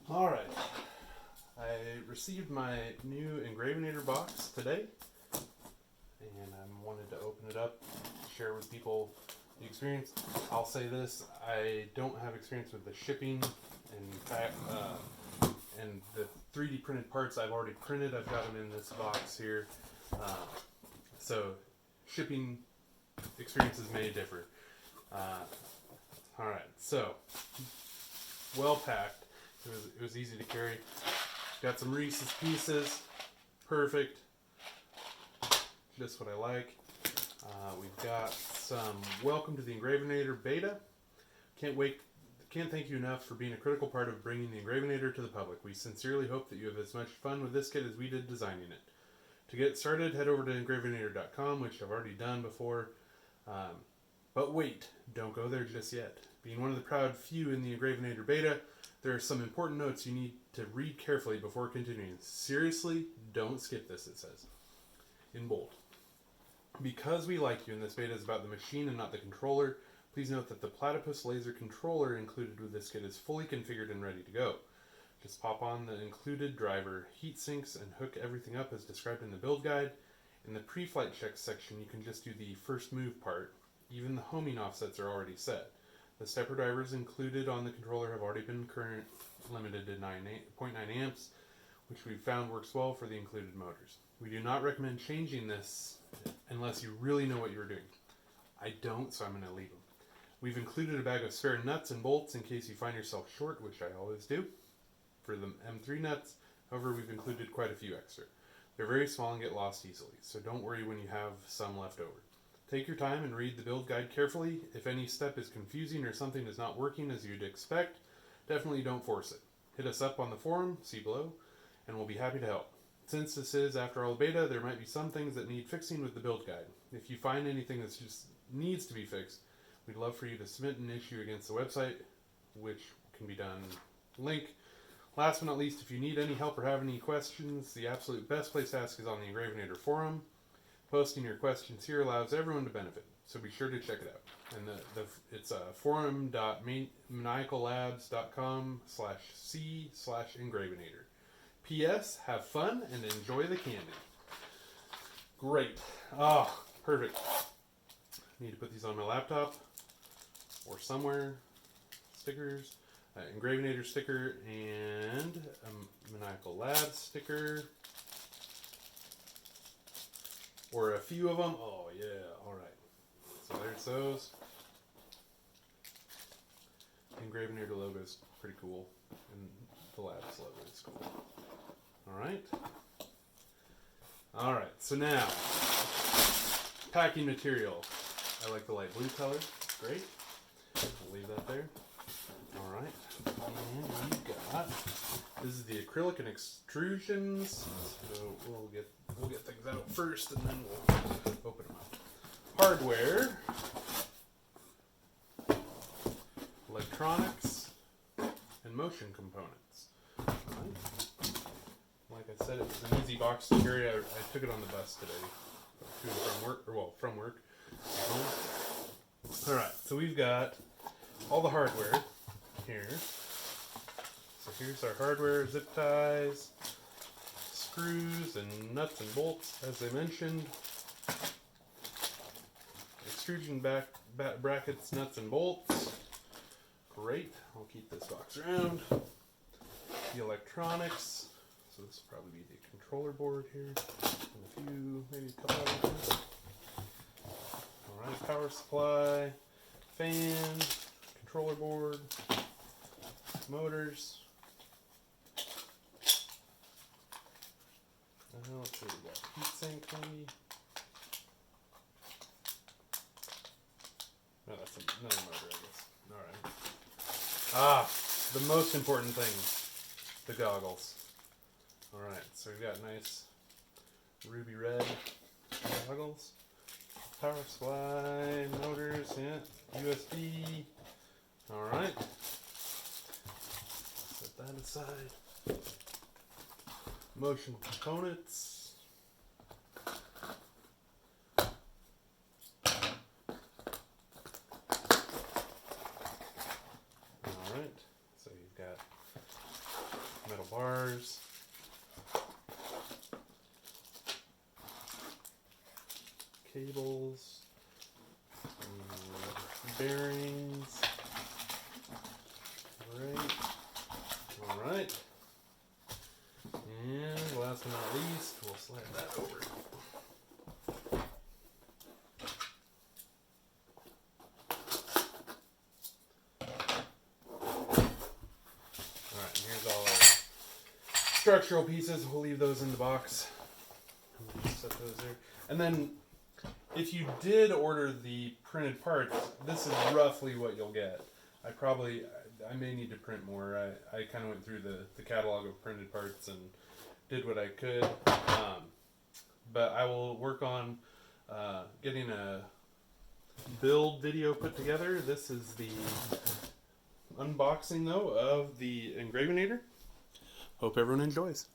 Alright, I received my new Engravinator box today, and I wanted to open it up, share with people the experience. I'll say this, I don't have experience with the shipping and the 3D printed parts I've already printed. I've got them in this box here. So shipping experiences may differ. Alright, so well packed. It was easy to carry. Got some Reese's Pieces. Perfect. Just what I like. We've got some Welcome to the Engravinator beta. Can't thank you enough for being a critical part of bringing the Engravinator to the public. We sincerely hope that you have as much fun with this kit as we did designing it. To get started, head over to engravinator.com, which I've already done before. But wait, don't go there just yet. Being one of the proud few in the Engravinator beta, there are some important notes you need to read carefully before continuing. Seriously, don't skip this, it says, in bold. Because we like you and this beta is about the machine and not the controller, please note that the Platypus laser controller included with this kit is fully configured and ready to go. Just pop on the included driver, heat sinks, and hook everything up as described in the build guide. In the pre-flight checks section, you can just do the first move part. Even the homing offsets are already set. The stepper drivers included on the controller have already been current limited to 0.9 amps, which we found works well for the included motors. We do not recommend changing this unless you really know what you're doing. I don't, so I'm going to leave them. We've included a bag of spare nuts and bolts in case you find yourself short, which I always do. For the M3 nuts, however, we've included quite a few extra. They're very small and get lost easily, so don't worry when you have some left over. Take your time and read the build guide carefully. If any step is confusing or something is not working as you'd expect, definitely don't force it. Hit us up on the forum, see below, and we'll be happy to help. Since this is, after all, beta, there might be some things that need fixing with the build guide. If you find anything that just needs to be fixed, we'd love for you to submit an issue against the website, which can be done. Link. Last but not least, if you need any help or have any questions, the absolute best place to ask is on the Engravinator forum. Posting your questions here allows everyone to benefit, so be sure to check it out. And it's forum.minecolabs.com/c/engravinator. P.S. Have fun and enjoy the candy. Great. Ah, perfect. Need to put these on my laptop or somewhere. Stickers, Engravinator sticker, and a Maniacal Labs sticker. Or a few of them. Oh, yeah. Alright. So there's those. Engravinator logo is pretty cool. And the Labs logo is cool. Alright. Alright. So now, packing material. I like the light blue color. Great. I'll leave that there. Alright. And we've got... This is the acrylic and extrusions. So we'll get things out first and then we'll open them up. Hardware, electronics, and motion components. Right. Like I said, it was an easy box to carry. I took it on the bus today, to and from work. All right, so we've got all the hardware here. So here's our hardware: zip ties, screws and nuts and bolts, as I mentioned. Extrusion brackets, nuts and bolts. Great. I'll keep this box around. The electronics. So this will probably be the controller board here. And maybe a couple other things. Alright, power supply, fan, controller board, motors. Let's see, we got heatsink maybe. No, that's another motor, I guess. Alright. The most important thing, the goggles. Alright, so we've got nice ruby red goggles. Power supply, motors, yeah, USB. Alright. Set that aside. Motion components. Alright, so you've got metal bars. Cables. Bearings. Alright. And last but not least, we'll slide that over. Alright, here's all our structural pieces. We'll leave those in the box. We'll set those there. And then, if you did order the printed parts, this is roughly what you'll get. I may need to print more. I kind of went through the catalog of printed parts and did what I could. But I will work on getting a build video put together. This is the unboxing, though, of the Engravinator. Hope everyone enjoys.